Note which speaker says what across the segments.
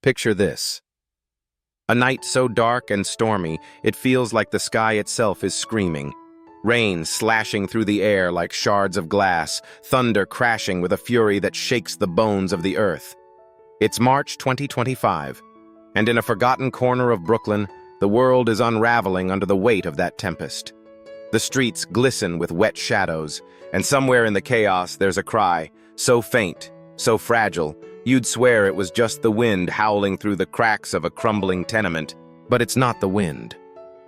Speaker 1: Picture this. A night so dark and stormy, it feels like the sky itself is screaming. Rain slashing through the air like shards of glass, thunder crashing with a fury that shakes the bones of the earth. It's March 2025, and in a forgotten corner of Brooklyn, the world is unraveling under the weight of that tempest. The streets glisten with wet shadows, and somewhere in the chaos there's a cry, so faint, so fragile, you'd swear it was just the wind howling through the cracks of a crumbling tenement. But it's not the wind.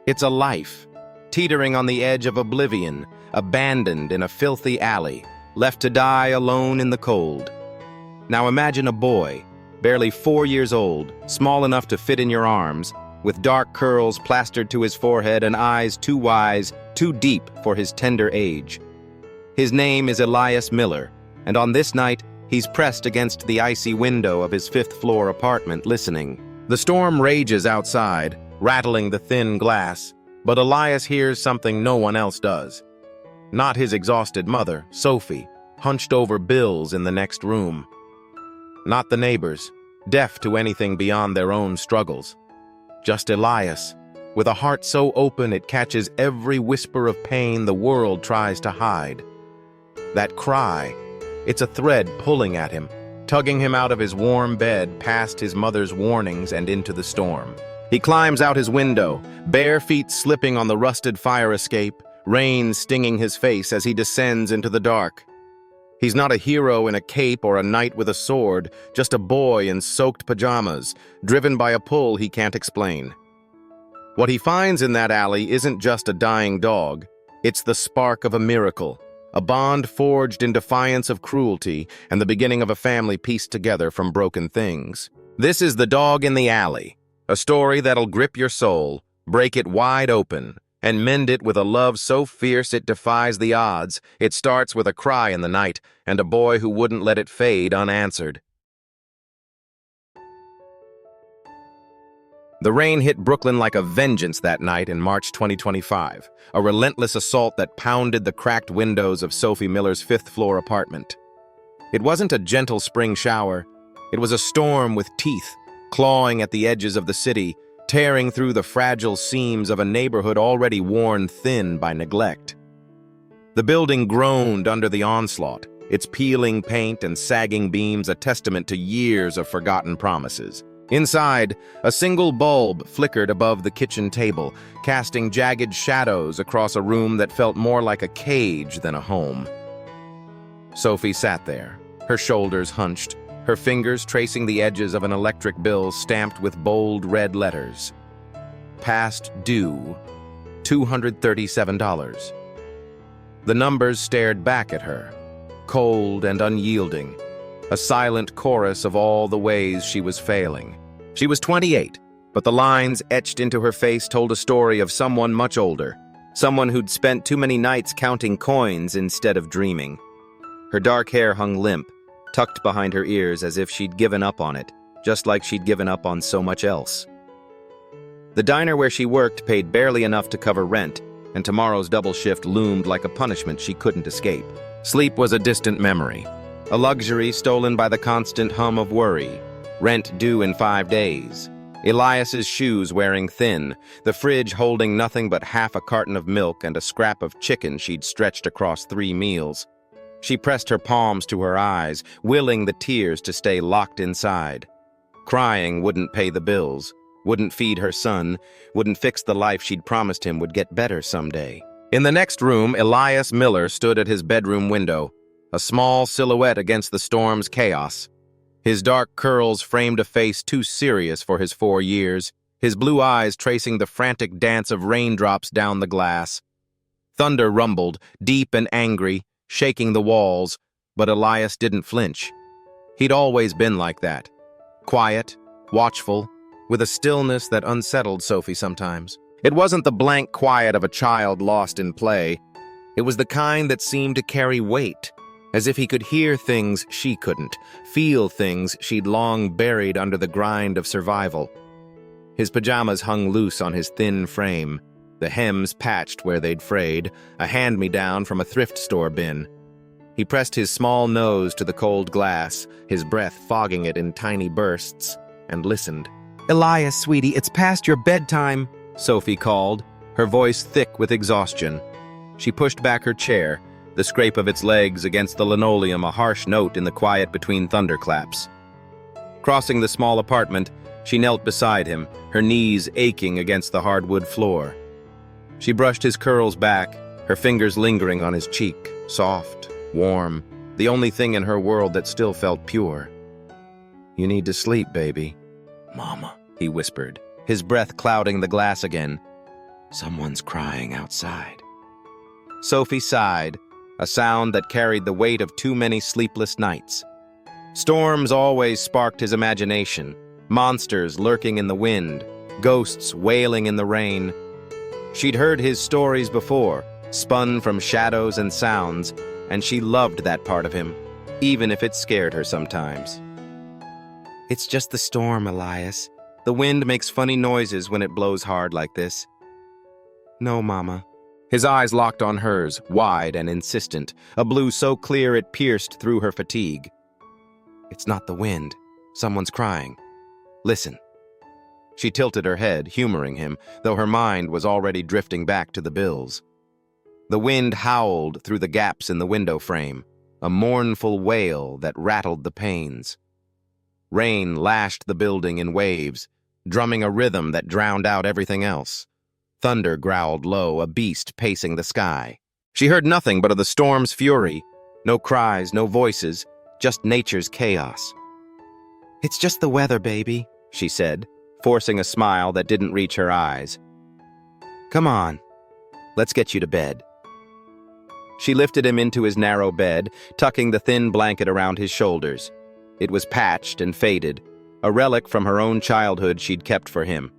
Speaker 1: It's a life, teetering on the edge of oblivion, abandoned in a filthy alley, left to die alone in the cold. Now imagine a boy, barely 4 years old, small enough to fit in your arms, with dark curls plastered to his forehead and eyes too wise, too deep for his tender age. His name is Elias Miller, and on this night, he's pressed against the icy window of his fifth-floor apartment, listening. The storm rages outside, rattling the thin glass, but Elias hears something no one else does. Not his exhausted mother, Sophie, hunched over bills in the next room. Not the neighbors, deaf to anything beyond their own struggles. Just Elias, with a heart so open it catches every whisper of pain the world tries to hide. That cry, it's a thread pulling at him, tugging him out of his warm bed past his mother's warnings and into the storm. He climbs out his window, bare feet slipping on the rusted fire escape, rain stinging his face as he descends into the dark. He's not a hero in a cape or a knight with a sword, just a boy in soaked pajamas, driven by a pull he can't explain. What he finds in that alley isn't just a dying dog, it's the spark of a miracle. A bond forged in defiance of cruelty and the beginning of a family pieced together from broken things. This is The Dog in the Alley, a story that'll grip your soul, break it wide open, and mend it with a love so fierce it defies the odds. It starts with a cry in the night and a boy who wouldn't let it fade unanswered. The rain hit Brooklyn like a vengeance that night in March 2025, a relentless assault that pounded the cracked windows of Sophie Miller's fifth-floor apartment. It wasn't a gentle spring shower. It was a storm with teeth, clawing at the edges of the city, tearing through the fragile seams of a neighborhood already worn thin by neglect. The building groaned under the onslaught, its peeling paint and sagging beams a testament to years of forgotten promises. Inside, a single bulb flickered above the kitchen table, casting jagged shadows across a room that felt more like a cage than a home. Sophie sat there, her shoulders hunched, her fingers tracing the edges of an electric bill stamped with bold red letters. Past due, $237. The numbers stared back at her, cold and unyielding, a silent chorus of all the ways she was failing. She was 28, but the lines etched into her face told a story of someone much older, someone who'd spent too many nights counting coins instead of dreaming. Her dark hair hung limp, tucked behind her ears as if she'd given up on it, just like she'd given up on so much else. The diner where she worked paid barely enough to cover rent, and tomorrow's double shift loomed like a punishment she couldn't escape. Sleep was a distant memory, a luxury stolen by the constant hum of worry. Rent due in 5 days. Elias's shoes wearing thin, the fridge holding nothing but half a carton of milk and a scrap of chicken she'd stretched across 3 meals. She pressed her palms to her eyes, willing the tears to stay locked inside. Crying wouldn't pay the bills, wouldn't feed her son, wouldn't fix the life she'd promised him would get better someday. In the next room, Elias Miller stood at his bedroom window, a small silhouette against the storm's chaos. His dark curls framed a face too serious for his 4 years, his blue eyes tracing the frantic dance of raindrops down the glass. Thunder rumbled, deep and angry, shaking the walls, but Elias didn't flinch. He'd always been like that, quiet, watchful, with a stillness that unsettled Sophie sometimes. It wasn't the blank quiet of a child lost in play. It was the kind that seemed to carry weight, as if he could hear things she couldn't, feel things she'd long buried under the grind of survival. His pajamas hung loose on his thin frame, the hems patched where they'd frayed, a hand-me-down from a thrift store bin. He pressed his small nose to the cold glass, his breath fogging it in tiny bursts, and listened. "Elias, sweetie, it's past your bedtime," Sophie called, her voice thick with exhaustion. She pushed back her chair, the scrape of its legs against the linoleum a harsh note in the quiet between thunderclaps. Crossing the small apartment, she knelt beside him, her knees aching against the hardwood floor. She brushed his curls back, her fingers lingering on his cheek, soft, warm, the only thing in her world that still felt pure. "You need to sleep, baby." "Mama," he whispered, his breath clouding the glass again. "Someone's crying outside." Sophie sighed, a sound that carried the weight of too many sleepless nights. Storms always sparked his imagination, monsters lurking in the wind, ghosts wailing in the rain. She'd heard his stories before, spun from shadows and sounds, and she loved that part of him, even if it scared her sometimes. "It's just the storm, Elias. The wind makes funny noises when it blows hard like this." "No, Mama." His eyes locked on hers, wide and insistent, a blue so clear it pierced through her fatigue. "It's not the wind. Someone's crying. Listen." She tilted her head, humoring him, though her mind was already drifting back to the bills. The wind howled through the gaps in the window frame, a mournful wail that rattled the panes. Rain lashed the building in waves, drumming a rhythm that drowned out everything else. Thunder growled low, a beast pacing the sky. She heard nothing but of the storm's fury. No cries, no voices, just nature's chaos. "It's just the weather, baby," she said, forcing a smile that didn't reach her eyes. "Come on, let's get you to bed." She lifted him into his narrow bed, tucking the thin blanket around his shoulders. It was patched and faded, a relic from her own childhood she'd kept for him,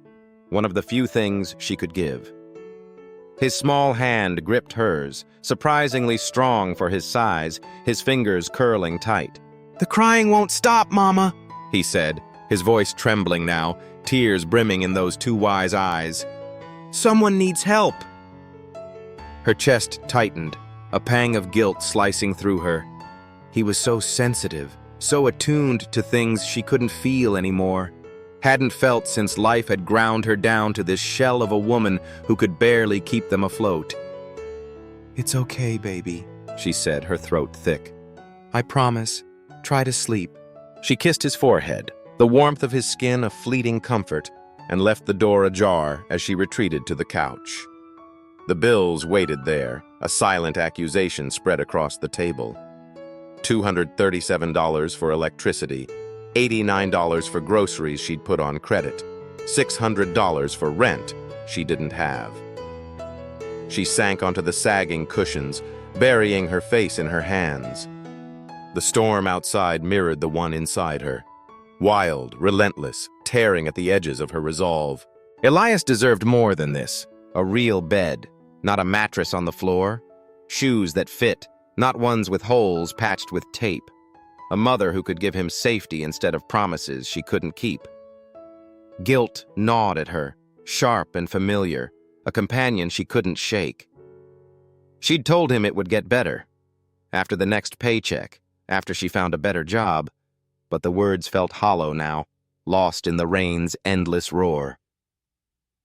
Speaker 1: one of the few things she could give. His small hand gripped hers, surprisingly strong for his size, his fingers curling tight. "The crying won't stop, Mama," he said, his voice trembling now, tears brimming in those two wise eyes. "Someone needs help." Her chest tightened, a pang of guilt slicing through her. He was so sensitive, so attuned to things she couldn't feel anymore. Hadn't felt since life had ground her down to this shell of a woman who could barely keep them afloat. "It's okay, baby," she said, her throat thick. "I promise. Try to sleep." She kissed his forehead, the warmth of his skin a fleeting comfort, and left the door ajar as she retreated to the couch. The bills waited there, a silent accusation spread across the table. $237 for electricity, $89 for groceries she'd put on credit, $600 for rent she didn't have. She sank onto the sagging cushions, burying her face in her hands. The storm outside mirrored the one inside her. Wild, relentless, tearing at the edges of her resolve. Elias deserved more than this. A real bed, not a mattress on the floor. Shoes that fit, not ones with holes patched with tape. A mother who could give him safety instead of promises she couldn't keep. Guilt gnawed at her, sharp and familiar, a companion she couldn't shake. She'd told him it would get better, after the next paycheck, after she found a better job, but the words felt hollow now, lost in the rain's endless roar.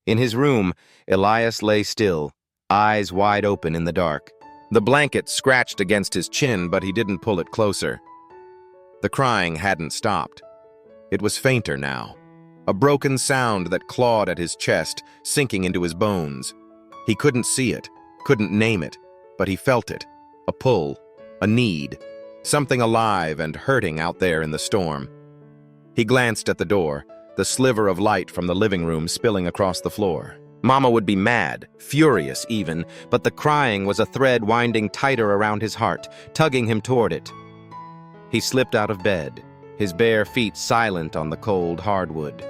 Speaker 1: In his room, Elias lay still, eyes wide open in the dark. The blanket scratched against his chin, but he didn't pull it closer. The crying hadn't stopped. It was fainter now, a broken sound that clawed at his chest, sinking into his bones. He couldn't see it, couldn't name it, but he felt it, a pull, a need, something alive and hurting out there in the storm. He glanced at the door, the sliver of light from the living room spilling across the floor. Mama would be mad, furious even, but the crying was a thread winding tighter around his heart, tugging him toward it. He slipped out of bed, his bare feet silent on the cold hardwood.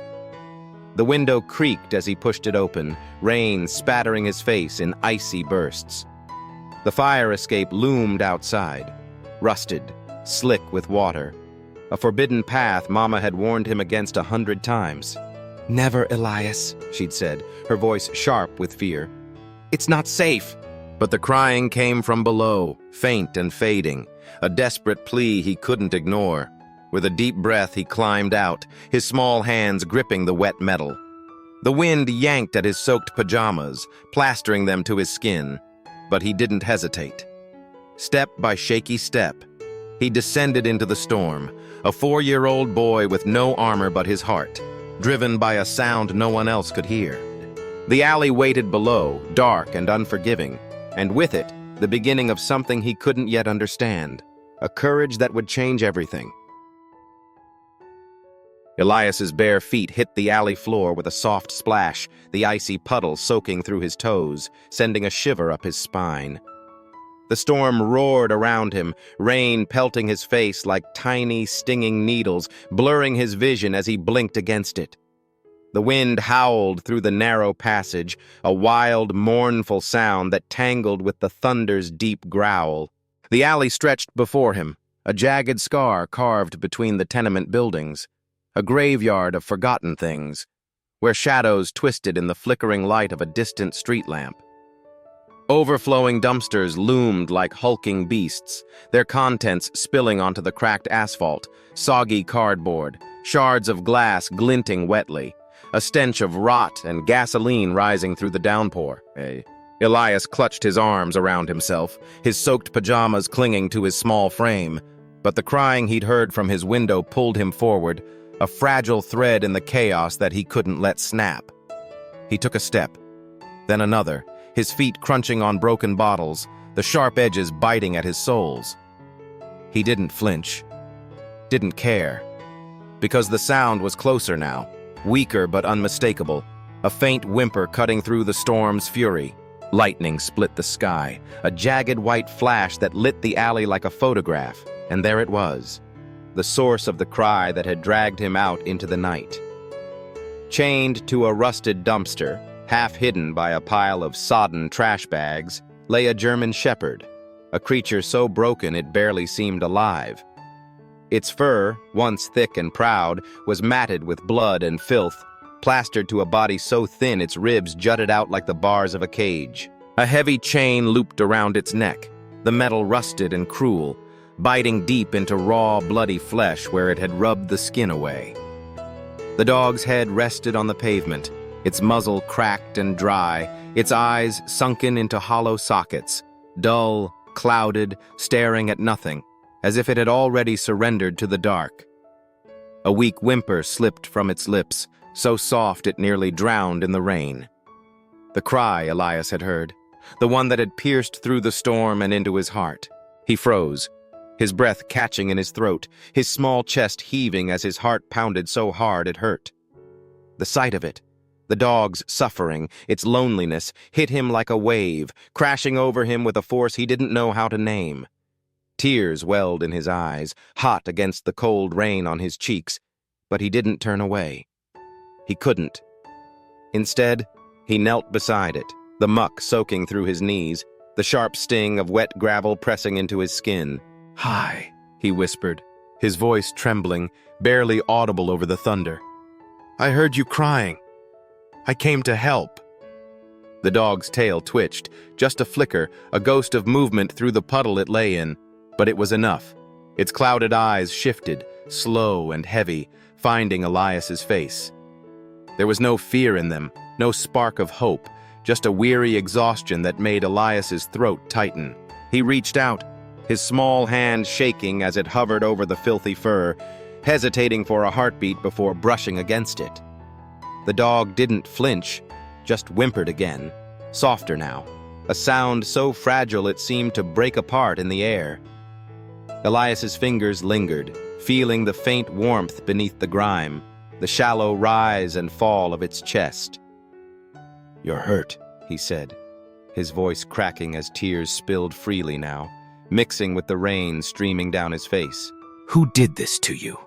Speaker 1: The window creaked as he pushed it open, rain spattering his face in icy bursts. The fire escape loomed outside, rusted, slick with water. A forbidden path Mama had warned him against 100 times. "Never, Elias," she'd said, her voice sharp with fear. "It's not safe." But the crying came from below, faint and fading, a desperate plea he couldn't ignore. With a deep breath, he climbed out, his small hands gripping the wet metal. The wind yanked at his soaked pajamas, plastering them to his skin, but he didn't hesitate. Step by shaky step, he descended into the storm, a 4-year-old boy with no armor but his heart, driven by a sound no one else could hear. The alley waited below, dark and unforgiving, and with it, the beginning of something he couldn't yet understand, a courage that would change everything. Elias's bare feet hit the alley floor with a soft splash, the icy puddle soaking through his toes, sending a shiver up his spine. The storm roared around him, rain pelting his face like tiny, stinging needles, blurring his vision as he blinked against it. The wind howled through the narrow passage, a wild, mournful sound that tangled with the thunder's deep growl. The alley stretched before him, a jagged scar carved between the tenement buildings, a graveyard of forgotten things, where shadows twisted in the flickering light of a distant street lamp. Overflowing dumpsters loomed like hulking beasts, their contents spilling onto the cracked asphalt, soggy cardboard, shards of glass glinting wetly, a stench of rot and gasoline rising through the downpour. Elias clutched his arms around himself, his soaked pajamas clinging to his small frame, but the crying he'd heard from his window pulled him forward, a fragile thread in the chaos that he couldn't let snap. He took a step, then another, his feet crunching on broken bottles, the sharp edges biting at his soles. He didn't flinch, didn't care, because the sound was closer now, weaker but unmistakable, a faint whimper cutting through the storm's fury. Lightning split the sky, a jagged white flash that lit the alley like a photograph, and there it was, the source of the cry that had dragged him out into the night. Chained to a rusted dumpster, half hidden by a pile of sodden trash bags, lay a German shepherd, a creature so broken it barely seemed alive. Its fur, once thick and proud, was matted with blood and filth, plastered to a body so thin its ribs jutted out like the bars of a cage. A heavy chain looped around its neck, the metal rusted and cruel, biting deep into raw, bloody flesh where it had rubbed the skin away. The dog's head rested on the pavement, its muzzle cracked and dry, its eyes sunken into hollow sockets, dull, clouded, staring at nothing, as if it had already surrendered to the dark. A weak whimper slipped from its lips, so soft it nearly drowned in the rain. The cry Elias had heard, the one that had pierced through the storm and into his heart. He froze, his breath catching in his throat, his small chest heaving as his heart pounded so hard it hurt. The sight of it, the dog's suffering, its loneliness, hit him like a wave, crashing over him with a force he didn't know how to name. Tears welled in his eyes, hot against the cold rain on his cheeks, but he didn't turn away. He couldn't. Instead, he knelt beside it, the muck soaking through his knees, the sharp sting of wet gravel pressing into his skin. "Hi," he whispered, his voice trembling, barely audible over the thunder. "I heard you crying. I came to help." The dog's tail twitched, just a flicker, a ghost of movement through the puddle it lay in, but it was enough. Its clouded eyes shifted, slow and heavy, finding Elias's face. There was no fear in them, no spark of hope, just a weary exhaustion that made Elias's throat tighten. He reached out, his small hand shaking as it hovered over the filthy fur, hesitating for a heartbeat before brushing against it. The dog didn't flinch, just whimpered again, softer now, a sound so fragile it seemed to break apart in the air. Elias's fingers lingered, feeling the faint warmth beneath the grime, the shallow rise and fall of its chest. "You're hurt," he said, his voice cracking as tears spilled freely now, mixing with the rain streaming down his face. "Who did this to you?"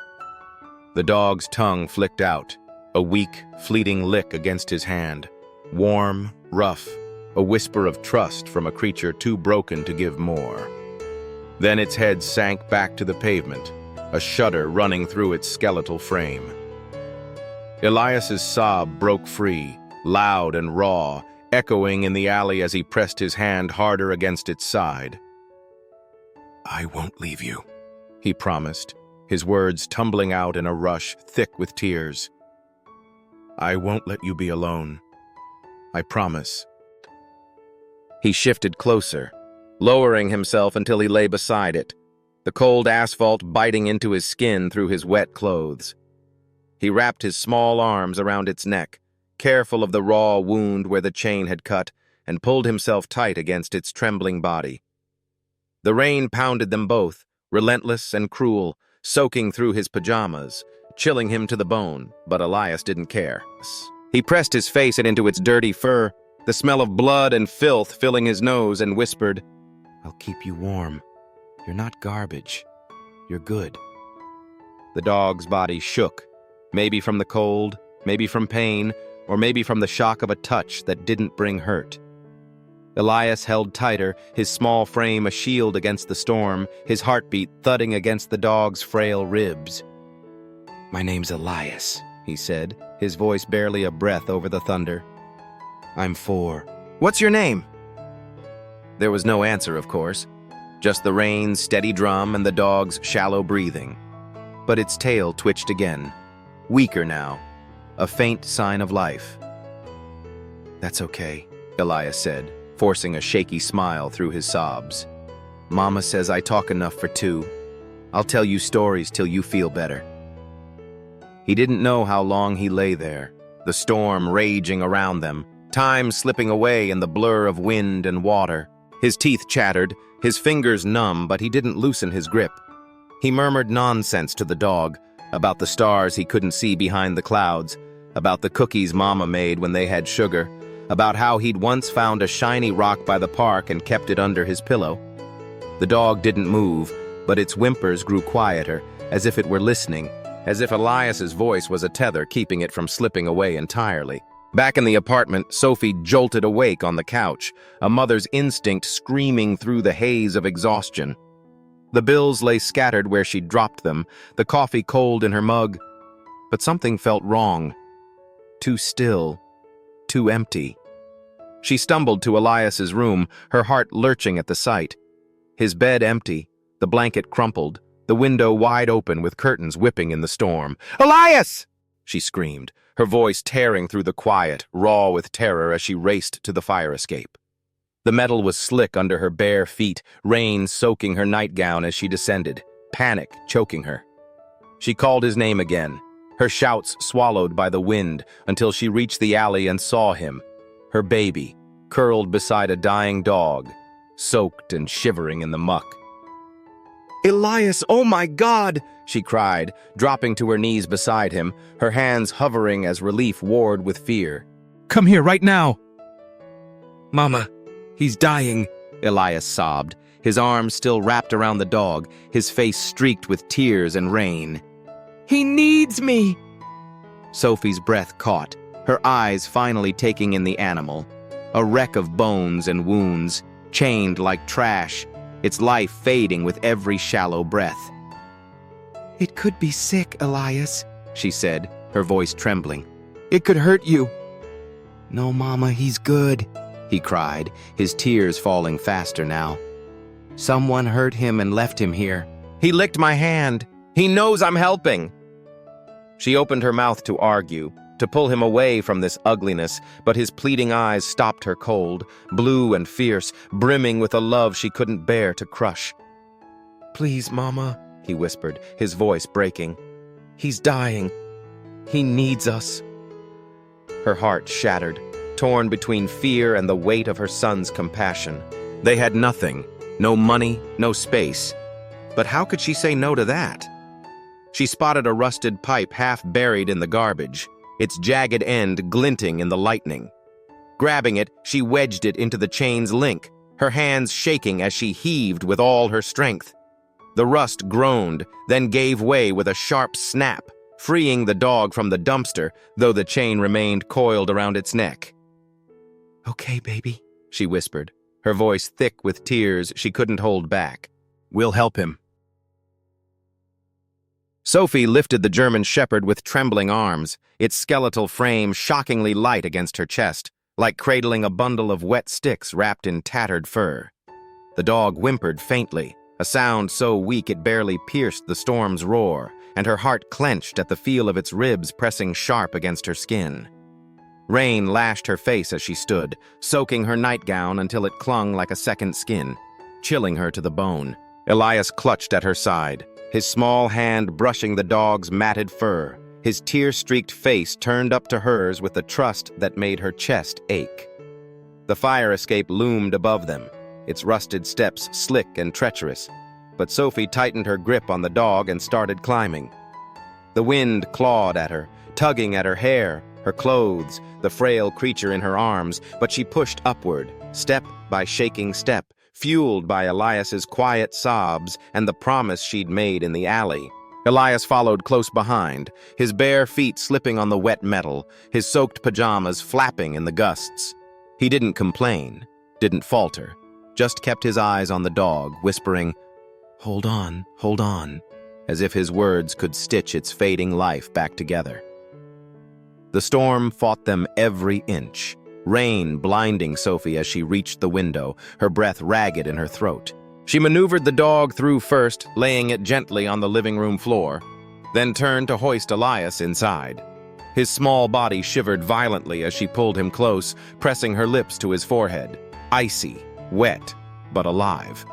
Speaker 1: The dog's tongue flicked out, a weak, fleeting lick against his hand. Warm, rough, a whisper of trust from a creature too broken to give more. Then its head sank back to the pavement, a shudder running through its skeletal frame. Elias's sob broke free, loud and raw, echoing in the alley as he pressed his hand harder against its side. "I won't leave you," he promised, his words tumbling out in a rush, thick with tears. "I won't let you be alone. I promise." He shifted closer, lowering himself until he lay beside it, the cold asphalt biting into his skin through his wet clothes. He wrapped his small arms around its neck, careful of the raw wound where the chain had cut, and pulled himself tight against its trembling body. The rain pounded them both, relentless and cruel, soaking through his pajamas, chilling him to the bone, but Elias didn't care. He pressed his face into its dirty fur, the smell of blood and filth filling his nose, and whispered, "I'll keep you warm. You're not garbage. You're good." The dog's body shook, maybe from the cold, maybe from pain, or maybe from the shock of a touch that didn't bring hurt. Elias held tighter, his small frame a shield against the storm, his heartbeat thudding against the dog's frail ribs. "My name's Elias," he said, his voice barely a breath over the thunder. "I'm 4. What's your name?" There was no answer, of course, just the rain's steady drum and the dog's shallow breathing. But its tail twitched again, weaker now, a faint sign of life. "That's okay," Elias said, forcing a shaky smile through his sobs. "Mama says I talk enough for 2. I'll tell you stories till you feel better." He didn't know how long he lay there, the storm raging around them, time slipping away in the blur of wind and water. His teeth chattered, his fingers numb, but he didn't loosen his grip. He murmured nonsense to the dog, about the stars he couldn't see behind the clouds, about the cookies Mama made when they had sugar, about how he'd once found a shiny rock by the park and kept it under his pillow. The dog didn't move, but its whimpers grew quieter, as if it were listening, as if Elias's voice was a tether keeping it from slipping away entirely. Back in the apartment, Sophie jolted awake on the couch, a mother's instinct screaming through the haze of exhaustion. The bills lay scattered where she'd dropped them, the coffee cold in her mug. But something felt wrong. Too still. Too empty. She stumbled to Elias's room, her heart lurching at the sight. His bed empty, the blanket crumpled, the window wide open with curtains whipping in the storm. "Elias!" she screamed, her voice tearing through the quiet, raw with terror as she raced to the fire escape. The metal was slick under her bare feet, rain soaking her nightgown as she descended, panic choking her. She called his name again, her shouts swallowed by the wind until she reached the alley and saw him, her baby, curled beside a dying dog, soaked and shivering in the muck. "Elias, oh my God!" she cried, dropping to her knees beside him, her hands hovering as relief warred with fear. "Come here right now!" "Mama, he's dying," Elias sobbed, his arms still wrapped around the dog, his face streaked with tears and rain. "He needs me!" Sophie's breath caught, her eyes finally taking in the animal, a wreck of bones and wounds, chained like trash, its life fading with every shallow breath. "It could be sick, Elias," she said, her voice trembling. "It could hurt you." "No, Mama, he's good," he cried, his tears falling faster now. "Someone hurt him and left him here. He licked my hand. He knows I'm helping." She opened her mouth to argue, to pull him away from this ugliness, but his pleading eyes stopped her cold, blue and fierce, brimming with a love she couldn't bear to crush. "Please, Mama," he whispered, his voice breaking. "He's dying. He needs us." Her heart shattered, torn between fear and the weight of her son's compassion. They had nothing, no money, no space. But how could she say no to that? She spotted a rusted pipe half buried in the garbage, its jagged end glinting in the lightning. Grabbing it, she wedged it into the chain's link, her hands shaking as she heaved with all her strength. The rust groaned, then gave way with a sharp snap, freeing the dog from the dumpster, though the chain remained coiled around its neck. "Okay, baby," she whispered, her voice thick with tears she couldn't hold back. "We'll help him." Sophie lifted the German Shepherd with trembling arms, its skeletal frame shockingly light against her chest, like cradling a bundle of wet sticks wrapped in tattered fur. The dog whimpered faintly, a sound so weak it barely pierced the storm's roar, and her heart clenched at the feel of its ribs pressing sharp against her skin. Rain lashed her face as she stood, soaking her nightgown until it clung like a second skin, chilling her to the bone. Elias clutched at her side, his small hand brushing the dog's matted fur, his tear-streaked face turned up to hers with a trust that made her chest ache. The fire escape loomed above them, its rusted steps slick and treacherous, but Sophie tightened her grip on the dog and started climbing. The wind clawed at her, tugging at her hair, her clothes, the frail creature in her arms, but she pushed upward, step by shaking step, fueled by Elias's quiet sobs and the promise she'd made in the alley. Elias followed close behind, his bare feet slipping on the wet metal, his soaked pajamas flapping in the gusts. He didn't complain, didn't falter, just kept his eyes on the dog, whispering, hold on," as if his words could stitch its fading life back together. The storm fought them every inch, rain blinding Sophie as she reached the window, her breath ragged in her throat. She maneuvered the dog through first, laying it gently on the living room floor, then turned to hoist Elias inside. His small body shivered violently as she pulled him close, pressing her lips to his forehead. Icy, wet, but alive.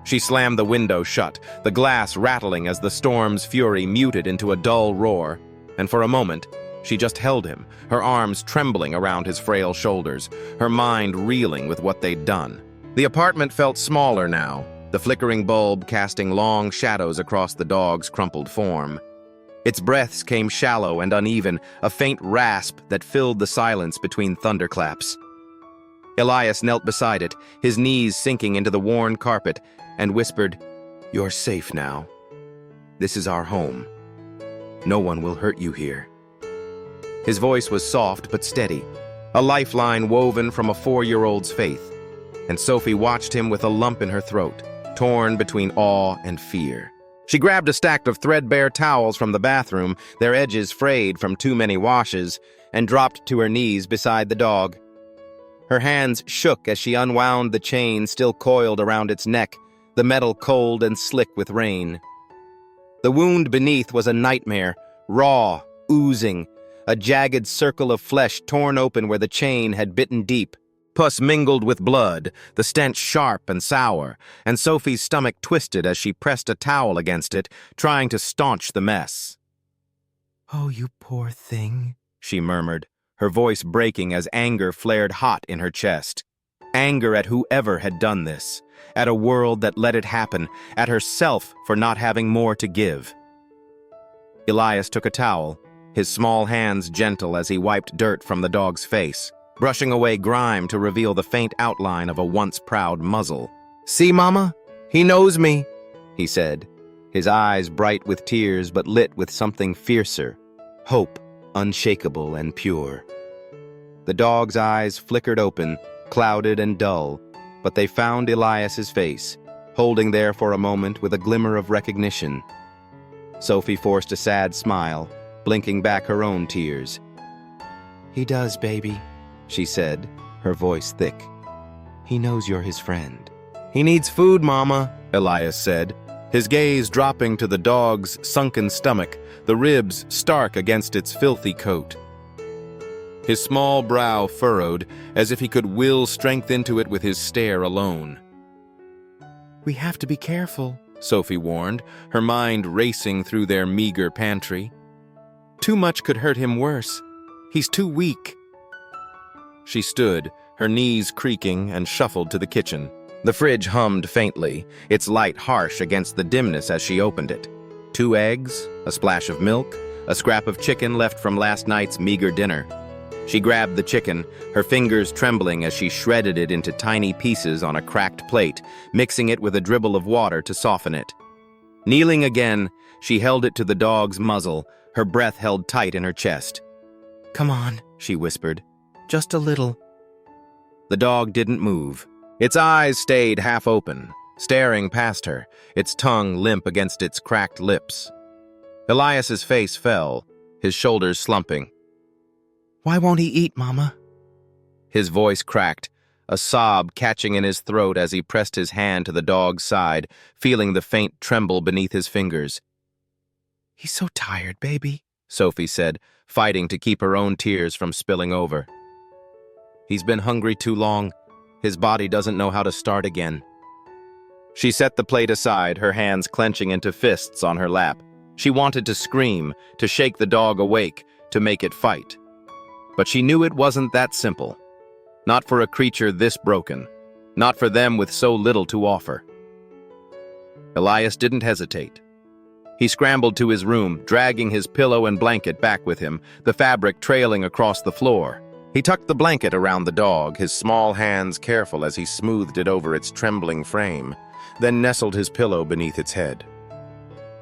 Speaker 1: She slammed the window shut, the glass rattling as the storm's fury muted into a dull roar, and for a moment, she just held him, her arms trembling around his frail shoulders, her mind reeling with what they'd done. The apartment felt smaller now, the flickering bulb casting long shadows across the dog's crumpled form. Its breaths came shallow and uneven, a faint rasp that filled the silence between thunderclaps. Elias knelt beside it, his knees sinking into the worn carpet, and whispered, "You're safe now. This is our home. No one will hurt you here." His voice was soft but steady, a lifeline woven from a 4-year-old's faith, and Sophie watched him with a lump in her throat, torn between awe and fear. She grabbed a stack of threadbare towels from the bathroom, their edges frayed from too many washes, and dropped to her knees beside the dog. Her hands shook as she unwound the chain still coiled around its neck, the metal cold and slick with rain. The wound beneath was a nightmare, raw, oozing, a jagged circle of flesh torn open where the chain had bitten deep. Pus mingled with blood, the stench sharp and sour, and Sophie's stomach twisted as she pressed a towel against it, trying to staunch the mess. "Oh, you poor thing," she murmured, her voice breaking as anger flared hot in her chest. Anger at whoever had done this, at a world that let it happen, at herself for not having more to give. Elias took a towel, his small hands gentle as he wiped dirt from the dog's face, brushing away grime to reveal the faint outline of a once-proud muzzle. "See, Mama? He knows me," he said, his eyes bright with tears but lit with something fiercer, hope, unshakable and pure. The dog's eyes flickered open, clouded and dull, but they found Elias's face, holding there for a moment with a glimmer of recognition. Sophie forced a sad smile, blinking back her own tears. "He does, baby," she said, her voice thick. "He knows you're his friend." "He needs food, Mama," Elias said, his gaze dropping to the dog's sunken stomach, the ribs stark against its filthy coat. His small brow furrowed, as if he could will strength into it with his stare alone. "We have to be careful," Sophie warned, her mind racing through their meager pantry. "Too much could hurt him worse. He's too weak." She stood, her knees creaking, and shuffled to the kitchen. The fridge hummed faintly, its light harsh against the dimness as she opened it. 2 eggs, a splash of milk, a scrap of chicken left from last night's meager dinner. She grabbed the chicken, her fingers trembling as she shredded it into tiny pieces on a cracked plate, mixing it with a dribble of water to soften it. Kneeling again, she held it to the dog's muzzle, her breath held tight in her chest. "Come on," she whispered. "Just a little." The dog didn't move. Its eyes stayed half open, staring past her, its tongue limp against its cracked lips. Elias's face fell, his shoulders slumping. "Why won't he eat, Mama?" His voice cracked, a sob catching in his throat as he pressed his hand to the dog's side, feeling the faint tremble beneath his fingers. "He's so tired, baby," Sophie said, fighting to keep her own tears from spilling over. "He's been hungry too long. His body doesn't know how to start again." She set the plate aside, her hands clenching into fists on her lap. She wanted to scream, to shake the dog awake, to make it fight. But she knew it wasn't that simple. Not for a creature this broken. Not for them with so little to offer. Elias didn't hesitate. He scrambled to his room, dragging his pillow and blanket back with him, the fabric trailing across the floor. He tucked the blanket around the dog, his small hands careful as he smoothed it over its trembling frame, then nestled his pillow beneath its head.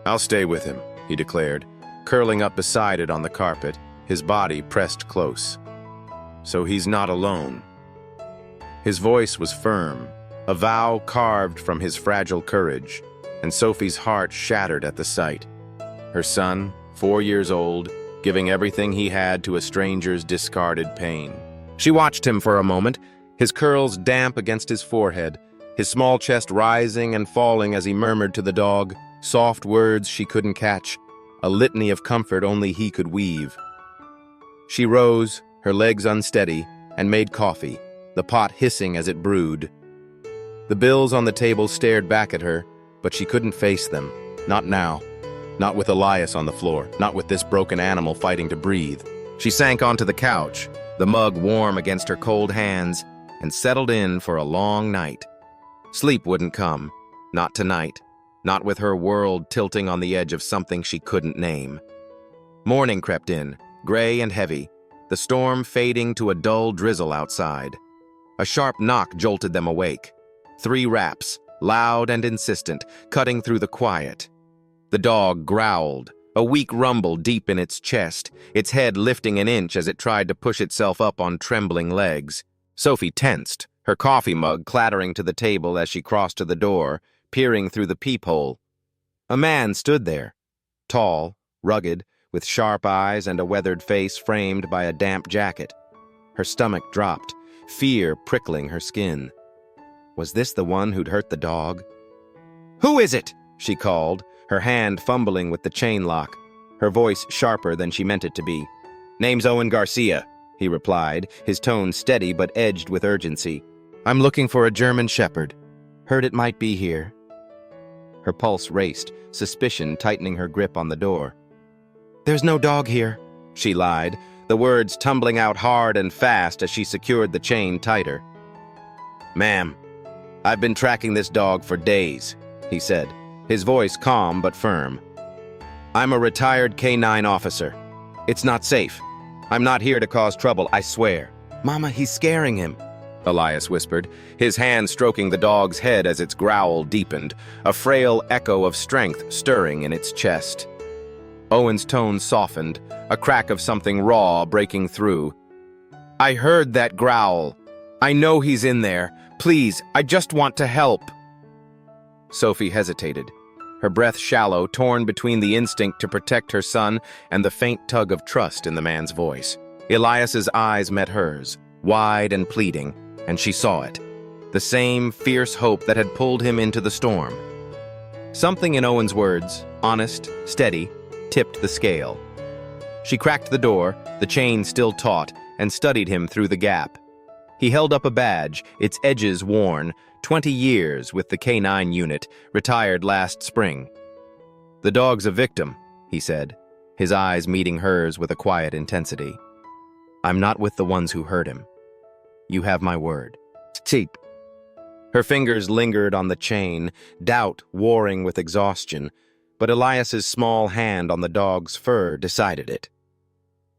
Speaker 1: "I'll stay with him," he declared, curling up beside it on the carpet, his body pressed close. "So he's not alone." His voice was firm, a vow carved from his fragile courage, and Sophie's heart shattered at the sight. Her son, 4 years old, giving everything he had to a stranger's discarded pain. She watched him for a moment, his curls damp against his forehead, his small chest rising and falling as he murmured to the dog, soft words she couldn't catch, a litany of comfort only he could weave. She rose, her legs unsteady, and made coffee, the pot hissing as it brewed. The bills on the table stared back at her, but she couldn't face them. Not now. Not with Elias on the floor. Not with this broken animal fighting to breathe. She sank onto the couch, the mug warm against her cold hands, and settled in for a long night. Sleep wouldn't come. Not tonight. Not with her world tilting on the edge of something she couldn't name. Morning crept in, gray and heavy, the storm fading to a dull drizzle outside. A sharp knock jolted them awake. 3 raps, loud and insistent, cutting through the quiet. The dog growled, a weak rumble deep in its chest, its head lifting an inch as it tried to push itself up on trembling legs. Sophie tensed, her coffee mug clattering to the table as she crossed to the door, peering through the peephole. A man stood there, tall, rugged, with sharp eyes and a weathered face framed by a damp jacket. Her stomach dropped, fear prickling her skin. Was this the one who'd hurt the dog? "Who is it?" she called, her hand fumbling with the chain lock, her voice sharper than she meant it to be. "Name's Owen Garcia," he replied, his tone steady but edged with urgency. "I'm looking for a German shepherd. Heard it might be here." Her pulse raced, suspicion tightening her grip on the door. "There's no dog here," she lied, the words tumbling out hard and fast as she secured the chain tighter. "Ma'am, I've been tracking this dog for days," he said, his voice calm but firm. "I'm a retired K-9 officer. It's not safe. I'm not here to cause trouble, I swear." "Mama, he's scaring him," Elias whispered, his hand stroking the dog's head as its growl deepened, a frail echo of strength stirring in its chest. Owen's tone softened, a crack of something raw breaking through. "I heard that growl. I know he's in there. Please, I just want to help." Sophie hesitated, her breath shallow, torn between the instinct to protect her son and the faint tug of trust in the man's voice. Elias's eyes met hers, wide and pleading, and she saw it. The same fierce hope that had pulled him into the storm. Something in Owen's words, honest, steady, tipped the scale. She cracked the door, the chain still taut, and studied him through the gap. He held up a badge, its edges worn, 20 years with the K-9 unit, retired last spring. "The dog's a victim," he said, his eyes meeting hers with a quiet intensity. "I'm not with the ones who hurt him. You have my word." "Cheap." Her fingers lingered on the chain, doubt warring with exhaustion, but Elias's small hand on the dog's fur decided it.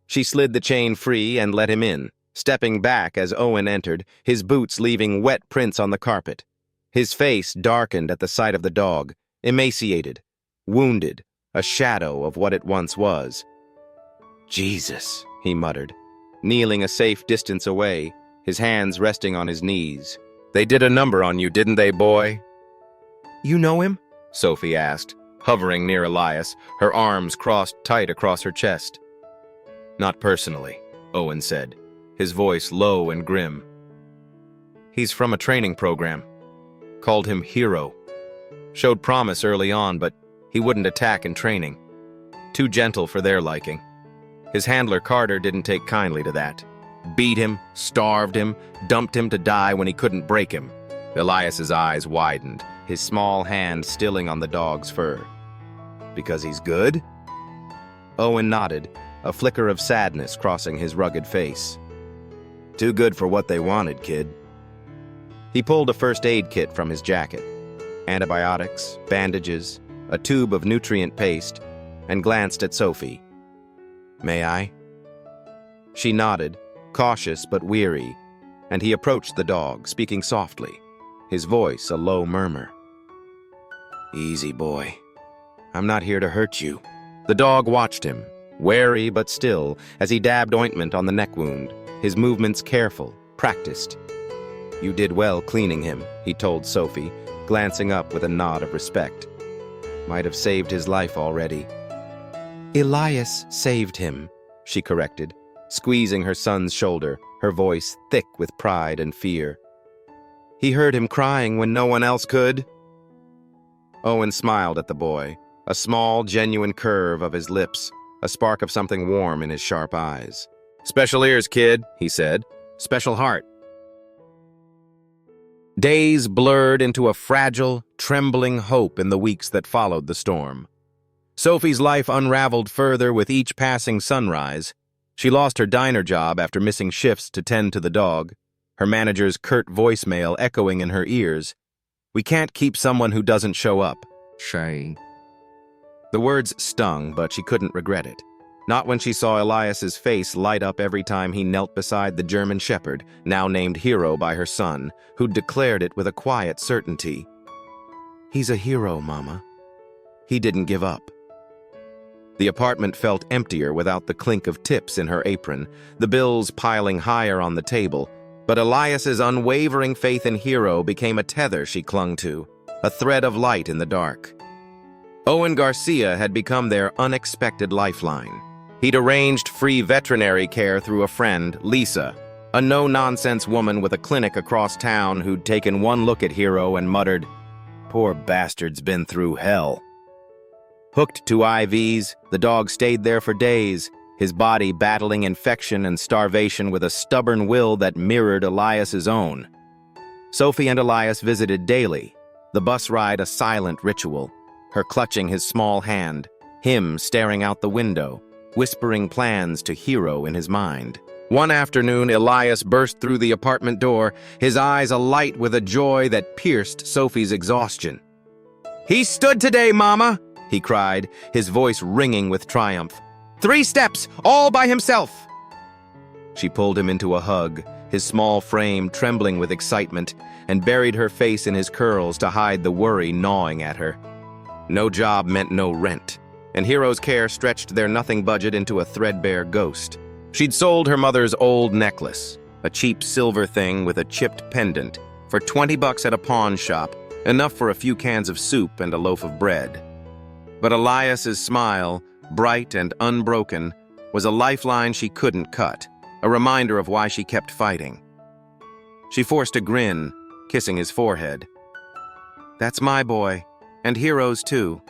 Speaker 1: She slid the chain free and let him in, stepping back as Owen entered, his boots leaving wet prints on the carpet. His face darkened at the sight of the dog, emaciated, wounded, a shadow of what it once was. "Jesus," he muttered, kneeling a safe distance away, his hands resting on his knees. "They did a number on you, didn't they, boy?" "You know him?" Sophie asked, hovering near Elias, her arms crossed tight across her chest. "Not personally," Owen said, his voice low and grim. He's from a training program. Called him Hero. Showed promise early on, but he wouldn't attack in training. Too gentle for their liking. His handler Carter didn't take kindly to that. Beat him, starved him, dumped him to die when he couldn't break him. Elias's eyes widened, his small hand stilling on the dog's fur. Because he's good? Owen nodded, a flicker of sadness crossing his rugged face. Too good for what they wanted, kid. He pulled a first aid kit from his jacket. Antibiotics, bandages, a tube of nutrient paste, and glanced at Sophie. May I? She nodded, cautious but weary, and he approached the dog, speaking softly, his voice a low murmur. Easy, boy. I'm not here to hurt you. The dog watched him, wary but still, as he dabbed ointment on the neck wound, his movements careful, practiced. You did well cleaning him, he told Sophie, glancing up with a nod of respect. Might have saved his life already. Elias saved him, she corrected, squeezing her son's shoulder, her voice thick with pride and fear. He heard him crying when no one else could. Owen smiled at the boy, a small, genuine curve of his lips, a spark of something warm in his sharp eyes. Special ears, kid, he said. Special heart. Days blurred into a fragile, trembling hope in the weeks that followed the storm. Sophie's life unraveled further with each passing sunrise. She lost her diner job after missing shifts to tend to the dog, her manager's curt voicemail echoing in her ears. We can't keep someone who doesn't show up. Shay. The words stung, but she couldn't regret it. Not when she saw Elias's face light up every time he knelt beside the German shepherd, now named Hero by her son, who'd declared it with a quiet certainty. He's a hero, Mama. He didn't give up. The apartment felt emptier without the clink of tips in her apron, the bills piling higher on the table, but Elias's unwavering faith in Hero became a tether she clung to, a thread of light in the dark. Owen Garcia had become their unexpected lifeline. He'd arranged free veterinary care through a friend, Lisa, a no-nonsense woman with a clinic across town who'd taken one look at Hero and muttered, "Poor bastard's been through hell." Hooked to IVs, the dog stayed there for days, his body battling infection and starvation with a stubborn will that mirrored Elias's own. Sophie and Elias visited daily, the bus ride a silent ritual, her clutching his small hand, him staring out the window, whispering plans to Hero in his mind. One afternoon, Elias burst through the apartment door, his eyes alight with a joy that pierced Sophie's exhaustion. "He stood today, Mama!" he cried, his voice ringing with triumph. 3 steps, all by himself! She pulled him into a hug, his small frame trembling with excitement, and buried her face in his curls to hide the worry gnawing at her. No job meant no rent, and Hero's care stretched their nothing budget into a threadbare ghost. She'd sold her mother's old necklace, a cheap silver thing with a chipped pendant, for $20 at a pawn shop, enough for a few cans of soup and a loaf of bread. But Elias's smile, bright and unbroken, was a lifeline she couldn't cut, a reminder of why she kept fighting. She forced a grin, kissing his forehead. "That's my boy, and Hero's too.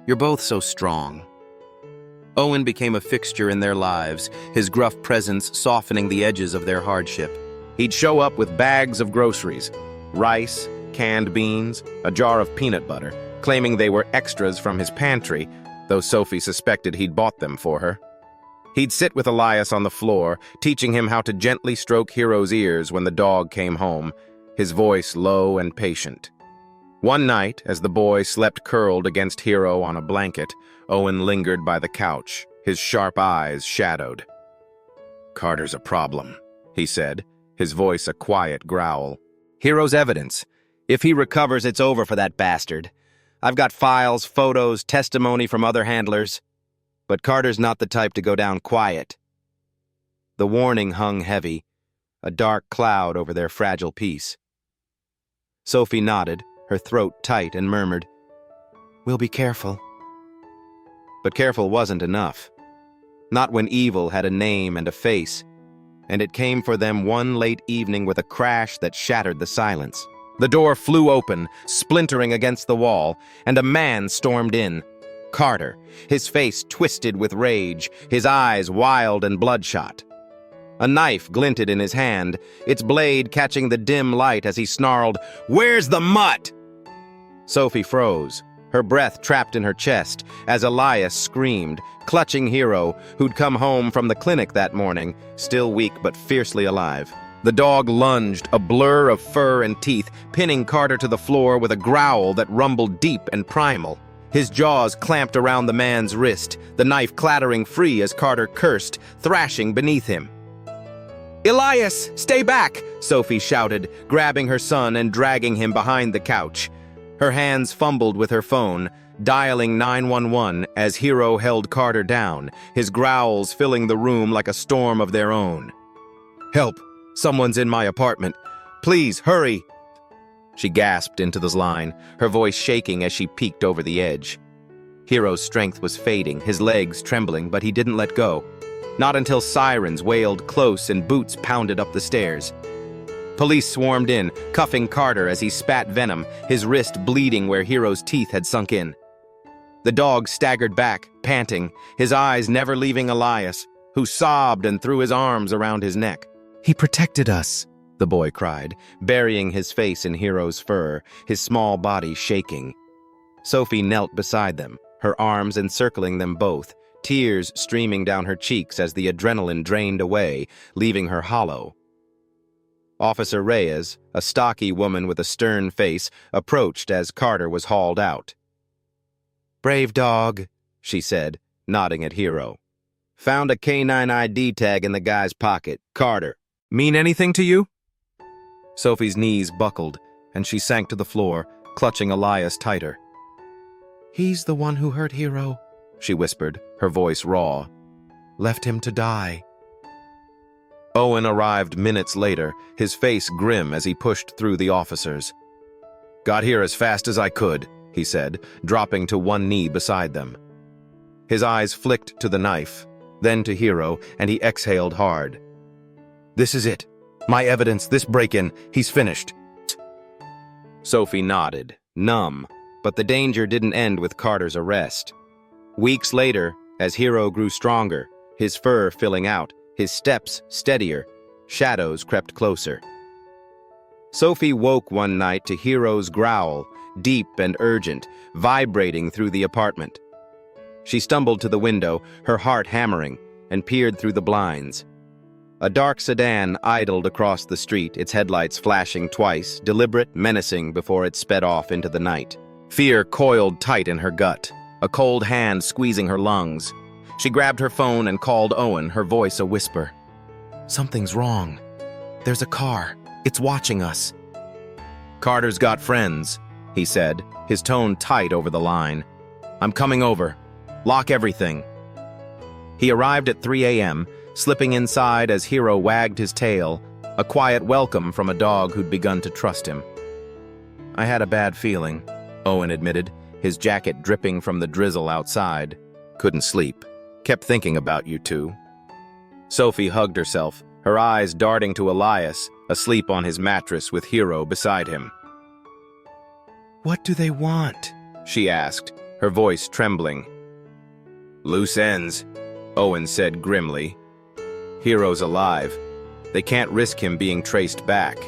Speaker 1: You're both so strong." Owen became a fixture in their lives, his gruff presence softening the edges of their hardship. He'd show up with bags of groceries, rice, canned beans, a jar of peanut butter, claiming they were extras from his pantry, though Sophie suspected he'd bought them for her. He'd sit with Elias on the floor, teaching him how to gently stroke Hero's ears when the dog came home, his voice low and patient. One night, as the boy slept curled against Hero on a blanket, Owen lingered by the couch, his sharp eyes shadowed. "Carter's a problem," he said, his voice a quiet growl. "Hero's evidence. If he recovers, it's over for that bastard. I've got files, photos, testimony from other handlers. But Carter's not the type to go down quiet." The warning hung heavy, a dark cloud over their fragile peace. Sophie nodded, her throat tight, and murmured, "We'll be careful." But careful wasn't enough. Not when evil had a name and a face. and it came for them one late evening with a crash that shattered the silence. The door flew open, splintering against the wall, and a man stormed in. Carter, his face twisted with rage, his eyes wild and bloodshot. A knife glinted in his hand, its blade catching the dim light as he snarled, "Where's the mutt?" Sophie froze, her breath trapped in her chest, as Elias screamed, clutching Hero, who'd come home from the clinic that morning, still weak but fiercely alive. The dog lunged, a blur of fur and teeth, pinning Carter to the floor with a growl that rumbled deep and primal. His jaws clamped around the man's wrist, the knife clattering free as Carter cursed, thrashing beneath him. "Elias, stay back!" Sophie shouted, grabbing her son and dragging him behind the couch. Her hands fumbled with her phone, dialing 911 as Hero held Carter down, his growls filling the room like a storm of their own. "Help! Someone's in my apartment. Please, hurry!" She gasped into the line, her voice shaking as she peeked over the edge. Hero's strength was fading, his legs trembling, but he didn't let go. Not until sirens wailed close and boots pounded up the stairs. Police swarmed in, cuffing Carter as he spat venom, his wrist bleeding where Hero's teeth had sunk in. The dog staggered back, panting, his eyes never leaving Elias, who sobbed and threw his arms around his neck. "He protected us," the boy cried, burying his face in Hero's fur, his small body shaking. Sophie knelt beside them, her arms encircling them both, tears streaming down her cheeks as the adrenaline drained away, leaving her hollow. Officer Reyes, a stocky woman with a stern face, approached as Carter was hauled out. "Brave dog," she said, nodding at Hero. "Found a canine ID tag in the guy's pocket. Carter. Mean anything to you?" Sophie's knees buckled, and she sank to the floor, clutching Elias tighter. "He's the one who hurt Hero," she whispered, her voice raw. "Left him to die." Owen arrived minutes later, his face grim as he pushed through the officers. "Got here as fast as I could," he said, dropping to one knee beside them. His eyes flicked to the knife, then to Hero, and he exhaled hard. "This is it. My evidence, this break-in, he's finished." Sophie nodded, numb, but the danger didn't end with Carter's arrest. Weeks later, as Hero grew stronger, his fur filling out, his steps steadier, shadows crept closer. Sophie woke one night to Hero's growl, deep and urgent, vibrating through the apartment. She stumbled to the window, her heart hammering, and peered through the blinds. A dark sedan idled across the street, its headlights flashing twice, deliberate, menacing before it sped off into the night. Fear coiled tight in her gut, a cold hand squeezing her lungs. She grabbed her phone and called Owen, her voice a whisper. "Something's wrong. There's a car. It's watching us." "Carter's got friends," he said, his tone tight over the line. "I'm coming over. Lock everything." He arrived at 3 a.m., slipping inside as Hero wagged his tail, a quiet welcome from a dog who'd begun to trust him. "I had a bad feeling," Owen admitted, his jacket dripping from the drizzle outside. "Couldn't sleep. Kept thinking about you two." Sophie hugged herself, her eyes darting to Elias, asleep on his mattress with Hero beside him. "What do they want?" she asked, her voice trembling. "Loose ends," Owen said grimly. "Hero's alive. They can't risk him being traced back."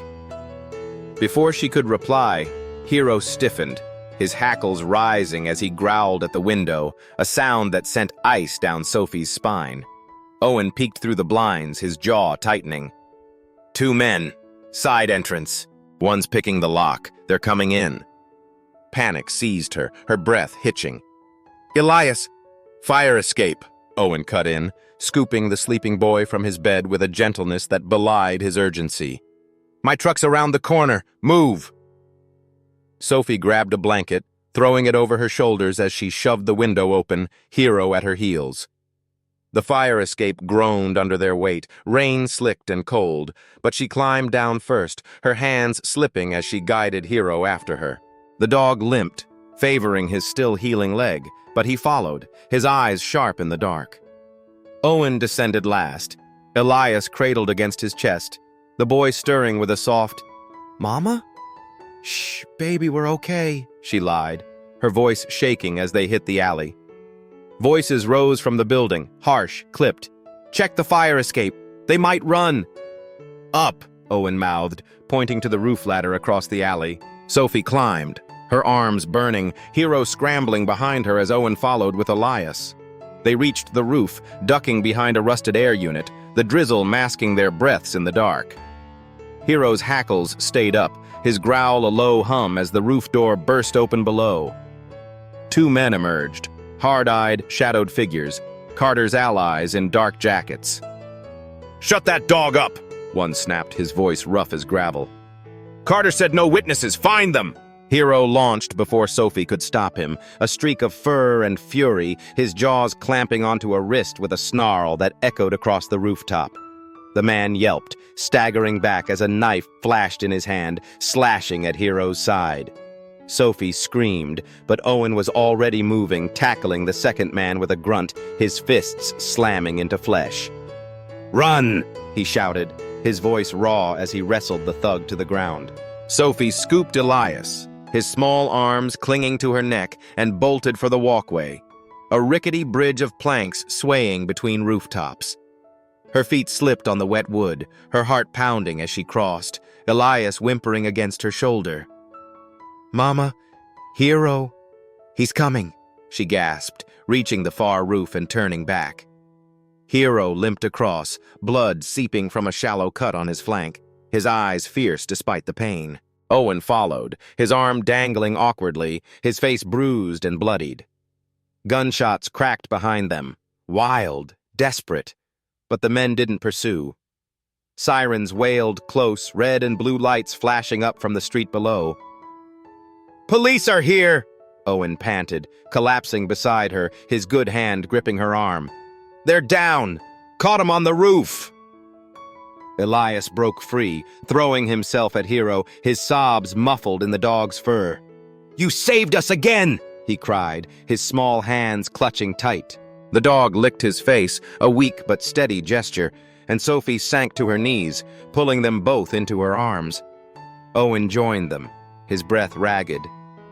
Speaker 1: Before she could reply, Hero stiffened, his hackles rising as he growled at the window, a sound that sent ice down Sophie's spine. Owen peeked through the blinds, his jaw tightening. "2 men. Side entrance. One's picking the lock. They're coming in." Panic seized her, her breath hitching. "Elias!" "Fire escape," Owen cut in, scooping the sleeping boy from his bed with a gentleness that belied his urgency. "My truck's around the corner. Move!" Sophie grabbed a blanket, throwing it over her shoulders as she shoved the window open, Hero at her heels. The fire escape groaned under their weight, rain slicked and cold, but she climbed down first, her hands slipping as she guided Hero after her. The dog limped, favoring his still-healing leg, but he followed, his eyes sharp in the dark. Owen descended last, Elias cradled against his chest, the boy stirring with a soft, "Mama?" "Shh, baby, we're okay," she lied, her voice shaking as they hit the alley. Voices rose from the building, harsh, clipped. "Check the fire escape. They might run." "Up," Owen mouthed, pointing to the roof ladder across the alley. Sophie climbed, her arms burning, Hero scrambling behind her as Owen followed with Elias. They reached the roof, ducking behind a rusted air unit, the drizzle masking their breaths in the dark. Hero's hackles stayed up, his growl a low hum as the roof door burst open below. Two men emerged, hard-eyed, shadowed figures, Carter's allies in dark jackets. "Shut that dog up!" one snapped, his voice rough as gravel. "Carter said no witnesses, find them!" Hero launched before Sophie could stop him, a streak of fur and fury, his jaws clamping onto a wrist with a snarl that echoed across the rooftop. The man yelped, staggering back as a knife flashed in his hand, slashing at Hero's side. Sophie screamed, but Owen was already moving, tackling the second man with a grunt, his fists slamming into flesh. "Run!" he shouted, his voice raw as he wrestled the thug to the ground. Sophie scooped Elias, his small arms clinging to her neck, and bolted for the walkway, a rickety bridge of planks swaying between rooftops. Her feet slipped on the wet wood, her heart pounding as she crossed, Elias whimpering against her shoulder. "Mama, Hero, he's coming," she gasped, reaching the far roof and turning back. Hero limped across, blood seeping from a shallow cut on his flank, his eyes fierce despite the pain. Owen followed, his arm dangling awkwardly, his face bruised and bloodied. Gunshots cracked behind them, wild, desperate, but the men didn't pursue. Sirens wailed close, red and blue lights flashing up from the street below. "Police are here!" Owen panted, collapsing beside her, his good hand gripping her arm. "They're down! Caught 'em on the roof!" Elias broke free, throwing himself at Hero, his sobs muffled in the dog's fur. "You saved us again!" he cried, his small hands clutching tight. The dog licked his face, a weak but steady gesture, and Sophie sank to her knees, pulling them both into her arms. Owen joined them, his breath ragged,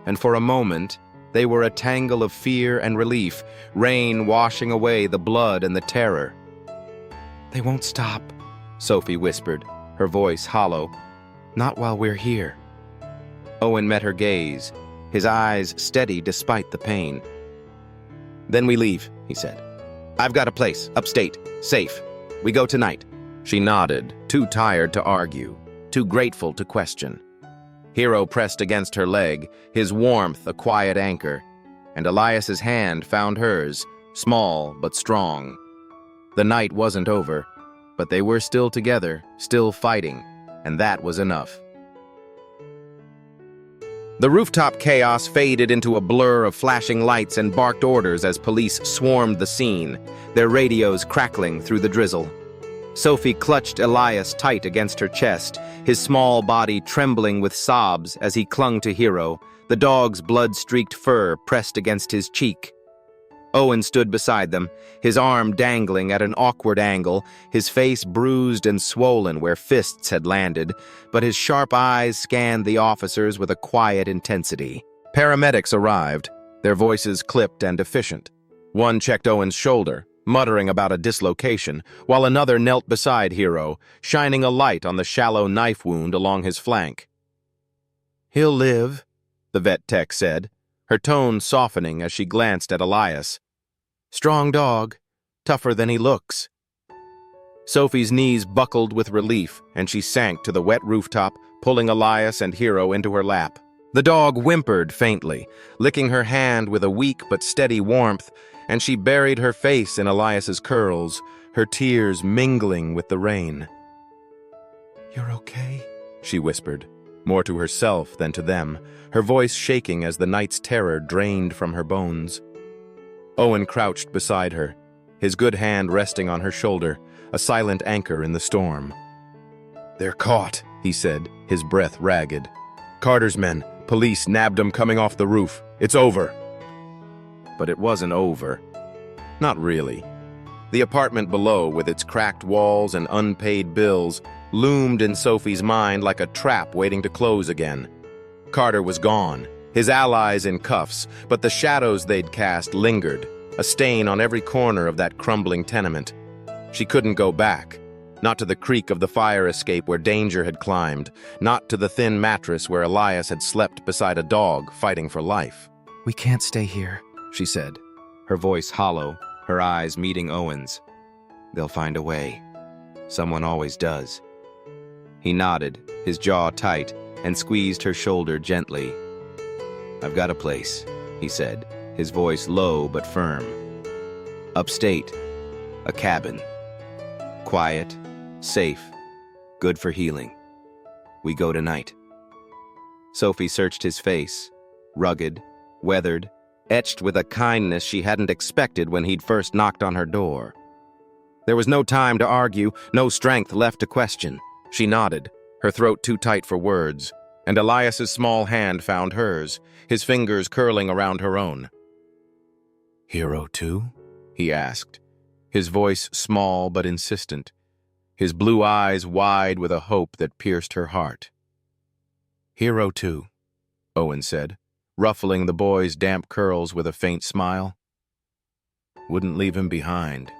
Speaker 1: and for a moment they were a tangle of fear and relief, rain washing away the blood and the terror. "They won't stop," Sophie whispered, her voice hollow. "Not while we're here." Owen met her gaze, his eyes steady despite the pain. "Then we leave," he said. "I've got a place, upstate, safe. We go tonight." She nodded, too tired to argue, too grateful to question. Hero pressed against her leg, his warmth a quiet anchor, and Elias's hand found hers, small but strong. The night wasn't over, but they were still together, still fighting, and that was enough. The rooftop chaos faded into a blur of flashing lights and barked orders as police swarmed the scene, their radios crackling through the drizzle. Sophie clutched Elias tight against her chest, his small body trembling with sobs as he clung to Hero, the dog's blood-streaked fur pressed against his cheek. Owen stood beside them, his arm dangling at an awkward angle, his face bruised and swollen where fists had landed, but his sharp eyes scanned the officers with a quiet intensity. Paramedics arrived, their voices clipped and efficient. One checked Owen's shoulder, muttering about a dislocation, while another knelt beside Hero, shining a light on the shallow knife wound along his flank. "He'll live," the vet tech said, her tone softening as she glanced at Elias. "Strong dog, tougher than he looks." Sophie's knees buckled with relief, and she sank to the wet rooftop, pulling Elias and Hero into her lap. The dog whimpered faintly, licking her hand with a weak but steady warmth, and she buried her face in Elias's curls, her tears mingling with the rain. "You're okay?" she whispered, more to herself than to them, her voice shaking as the night's terror drained from her bones. Owen crouched beside her, his good hand resting on her shoulder, a silent anchor in the storm. "They're caught," he said, his breath ragged. "Carter's men, police nabbed them coming off the roof. It's over." But it wasn't over. Not really. The apartment below, with its cracked walls and unpaid bills, loomed in Sophie's mind like a trap waiting to close again. Carter was gone, his allies in cuffs, but the shadows they'd cast lingered, a stain on every corner of that crumbling tenement. She couldn't go back, not to the creak of the fire escape where danger had climbed, not to the thin mattress where Elias had slept beside a dog fighting for life.
Speaker 2: "We can't stay here," she said, her voice hollow, her eyes meeting Owen's. "They'll find a way. Someone always does." He nodded, his jaw tight, and squeezed her shoulder gently. "I've got a place," he said, his voice low but firm. "Upstate, a cabin. Quiet, safe, good for healing. We go tonight." Sophie searched his face, rugged, weathered, etched with a kindness she hadn't expected when he'd first knocked on her door. There was no time to argue, no strength left to question. She nodded, her throat too tight for words, and Elias's small hand found hers, his fingers curling around her own. "Hero too?" he asked, his voice small but insistent, his blue eyes wide with a hope that pierced her heart. "Hero too," Owen said, ruffling the boy's damp curls with a faint smile. "Wouldn't leave him behind."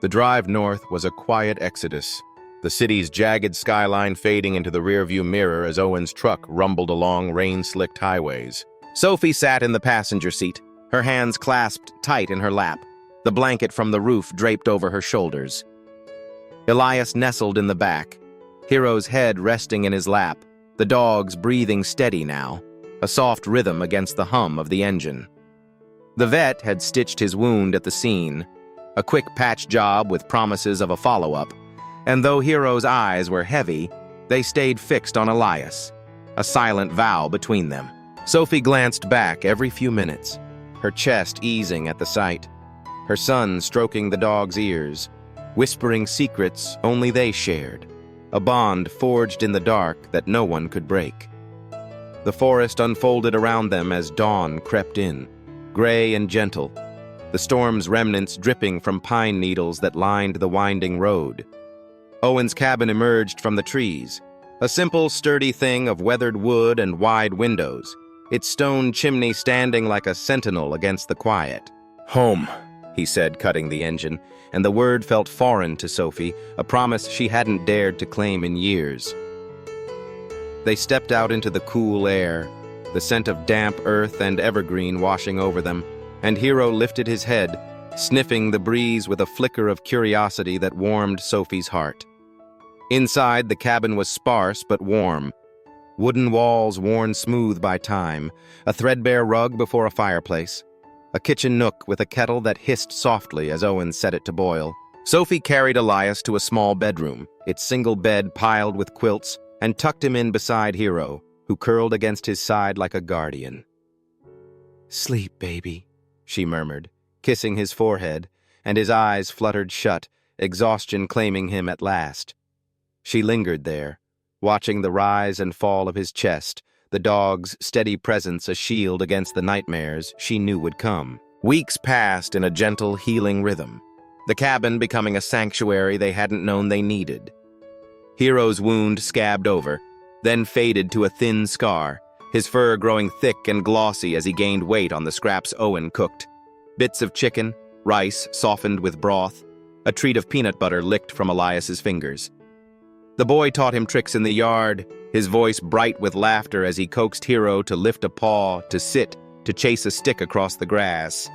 Speaker 2: The drive north was a quiet exodus, the city's jagged skyline fading into the rearview mirror as Owen's truck rumbled along rain-slicked highways. Sophie sat in the passenger seat, her hands clasped tight in her lap, the blanket from the roof draped over her shoulders. Elias nestled in the back, Hero's head resting in his lap, the dogs breathing steady now, a soft rhythm against the hum of the engine. The vet had stitched his wound at the scene, a quick patch job with promises of a follow-up, and though Hero's eyes were heavy, they stayed fixed on Elias, a silent vow between them. Sophie glanced back every few minutes, her chest easing at the sight, her son stroking the dog's ears, whispering secrets only they shared, a bond forged in the dark that no one could break. The forest unfolded around them as dawn crept in, gray and gentle, the storm's remnants dripping from pine needles that lined the winding road. Owen's cabin emerged from the trees, a simple, sturdy thing of weathered wood and wide windows, its stone chimney standing like a sentinel against the quiet. "Home," he said, cutting the engine, and the word felt foreign to Sophie, a promise she hadn't dared to claim in years. They stepped out into the cool air, the scent of damp earth and evergreen washing over them, and Hero lifted his head, sniffing the breeze with a flicker of curiosity that warmed Sophie's heart. Inside, the cabin was sparse but warm, wooden walls worn smooth by time, a threadbare rug before a fireplace, a kitchen nook with a kettle that hissed softly as Owen set it to boil. Sophie carried Elias to a small bedroom, its single bed piled with quilts, and tucked him in beside Hero, who curled against his side like a guardian. "Sleep, baby," she murmured, kissing his forehead, and his eyes fluttered shut, exhaustion claiming him at last. She lingered there, watching the rise and fall of his chest, the dog's steady presence a shield against the nightmares she knew would come. Weeks passed in a gentle, healing rhythm, the cabin becoming a sanctuary they hadn't known they needed. Hero's wound scabbed over, then faded to a thin scar, his fur growing thick and glossy as he gained weight on the scraps Owen cooked. Bits of chicken, rice softened with broth, a treat of peanut butter licked from Elias's fingers. The boy taught him tricks in the yard, his voice bright with laughter as he coaxed Hero to lift a paw, to sit, to chase a stick across the grass.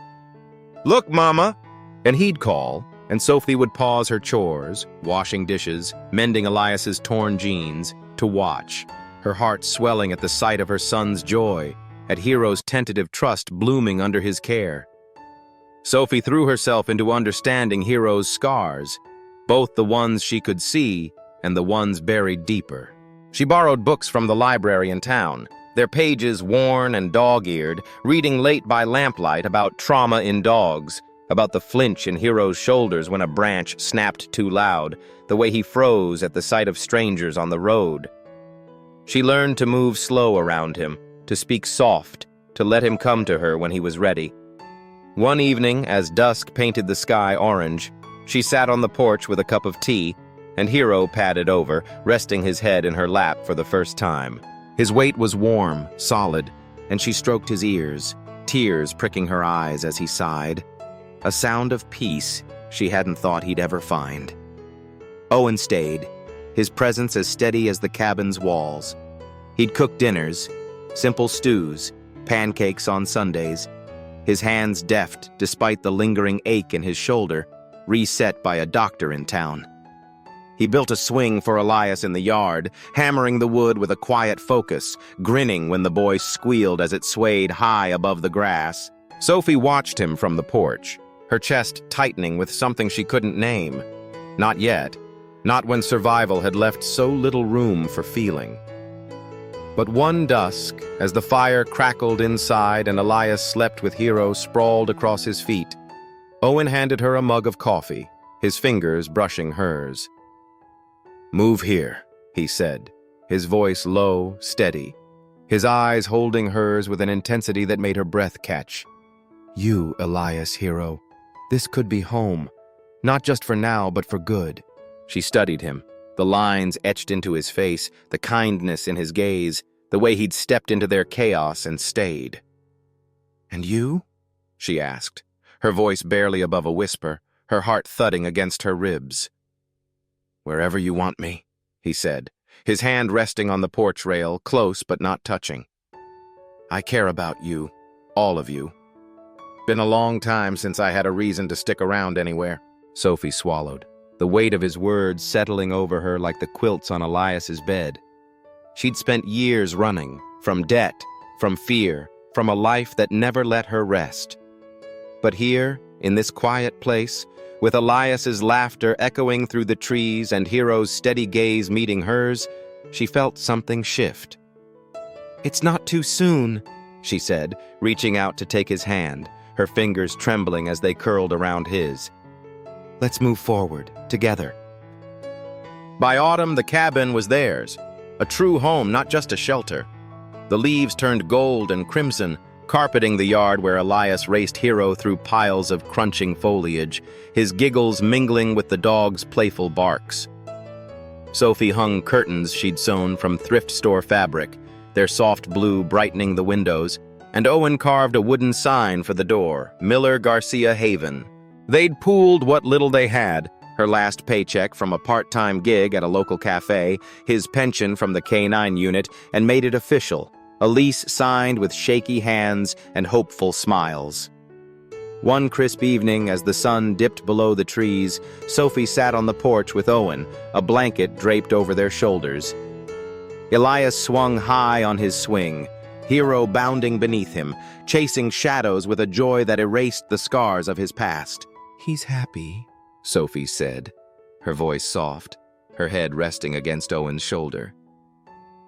Speaker 2: "Look, Mama!" And he'd call, and Sophie would pause her chores, washing dishes, mending Elias's torn jeans, to watch, her heart swelling at the sight of her son's joy, at Hero's tentative trust blooming under his care. Sophie threw herself into understanding Hero's scars, both the ones she could see and the ones buried deeper. She borrowed books from the library in town, their pages worn and dog-eared, reading late by lamplight about trauma in dogs, about the flinch in Hero's shoulders when a branch snapped too loud, the way he froze at the sight of strangers on the road. She learned to move slow around him, to speak soft, to let him come to her when he was ready.
Speaker 1: One evening, as dusk painted the sky orange, she sat on the porch with a cup of tea, and Hero padded over, resting his head in her lap for the first time. His weight was warm, solid, and she stroked his ears, tears pricking her eyes as he sighed. A sound of peace she hadn't thought he'd ever find. Owen stayed, his presence as steady as the cabin's walls. He'd cook dinners, simple stews, pancakes on Sundays, his hands deft despite the lingering ache in his shoulder, reset by a doctor in town. He built a swing for Elias in the yard, hammering the wood with a quiet focus, grinning when the boy squealed as it swayed high above the grass. Sophie watched him from the porch, her chest tightening with something she couldn't name. Not yet. Not when survival had left so little room for feeling. But one dusk, as the fire crackled inside and Elias slept with Hero sprawled across his feet, Owen handed her a mug of coffee, his fingers brushing hers. "Move here," he said, his voice low, steady, his eyes holding hers with an intensity that made her breath catch. "You, Elias, Hero. This could be home. Not just for now, but for good." She studied him, the lines etched into his face, the kindness in his gaze, the way he'd stepped into their chaos and stayed. "And you?" she asked, her voice barely above a whisper, her heart thudding against her ribs. "Wherever you want me," he said, his hand resting on the porch rail, close but not touching. "I care about you, all of you. Been a long time since I had a reason to stick around anywhere." Sophie swallowed, the weight of his words settling over her like the quilts on Elias's bed. She'd spent years running, from debt, from fear, from a life that never let her rest. But here, in this quiet place, with Elias's laughter echoing through the trees and Hero's steady gaze meeting hers, she felt something shift. "It's not too soon," she said, reaching out to take his hand, her fingers trembling as they curled around his. "Let's move forward, together." By autumn, the cabin was theirs, a true home, not just a shelter. The leaves turned gold and crimson, carpeting the yard where Elias raced Hero through piles of crunching foliage, his giggles mingling with the dog's playful barks. Sophie hung curtains she'd sewn from thrift store fabric, their soft blue brightening the windows, and Owen carved a wooden sign for the door, Miller Garcia Haven. They'd pooled what little they had, her last paycheck from a part-time gig at a local cafe, his pension from the K-9 unit, and made it official, a lease signed with shaky hands and hopeful smiles. One crisp evening, as the sun dipped below the trees, Sophie sat on the porch with Owen, a blanket draped over their shoulders. Elias swung high on his swing, Hero bounding beneath him, chasing shadows with a joy that erased the scars of his past. "He's happy," Sophie said, her voice soft, her head resting against Owen's shoulder.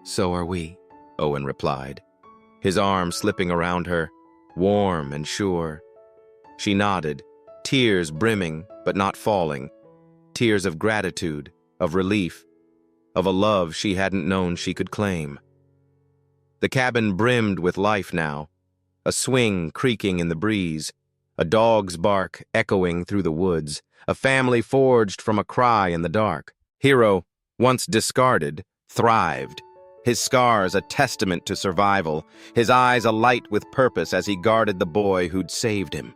Speaker 1: "So are we," Owen replied, his arm slipping around her, warm and sure. She nodded, tears brimming but not falling, tears of gratitude, of relief, of a love she hadn't known she could claim. The cabin brimmed with life now, a swing creaking in the breeze, a dog's bark echoing through the woods, a family forged from a cry in the dark. Hero, once discarded, thrived, his scars a testament to survival, his eyes alight with purpose as he guarded the boy who'd saved him.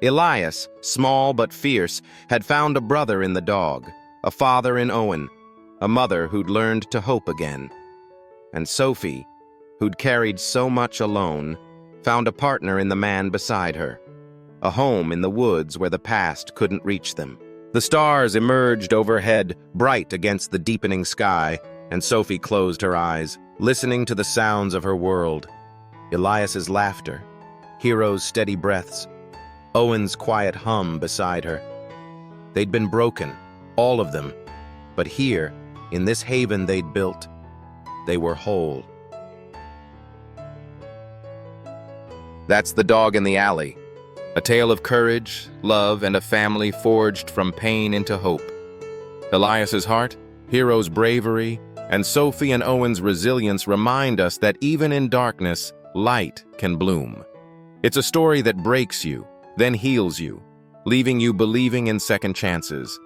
Speaker 1: Elias, small but fierce, had found a brother in the dog, a father in Owen, a mother who'd learned to hope again. And Sophie, who'd carried so much alone, found a partner in the man beside her, a home in the woods where the past couldn't reach them. The stars emerged overhead, bright against the deepening sky, and Sophie closed her eyes, listening to the sounds of her world. Elias's laughter, Hero's steady breaths, Owen's quiet hum beside her. They'd been broken, all of them, but here, in this haven they'd built, they were whole. That's The Dog in the Alley, a tale of courage, love, and a family forged from pain into hope. Elias's heart, Hero's bravery, and Sophie and Owen's resilience remind us that even in darkness, light can bloom. It's a story that breaks you, then heals you, leaving you believing in second chances.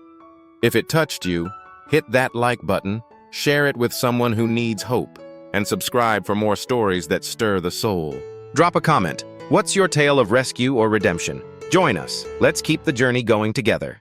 Speaker 1: If it touched you, hit that like button, share it with someone who needs hope, and subscribe for more stories that stir the soul. Drop a comment. What's your tale of rescue or redemption? Join us. Let's keep the journey going together.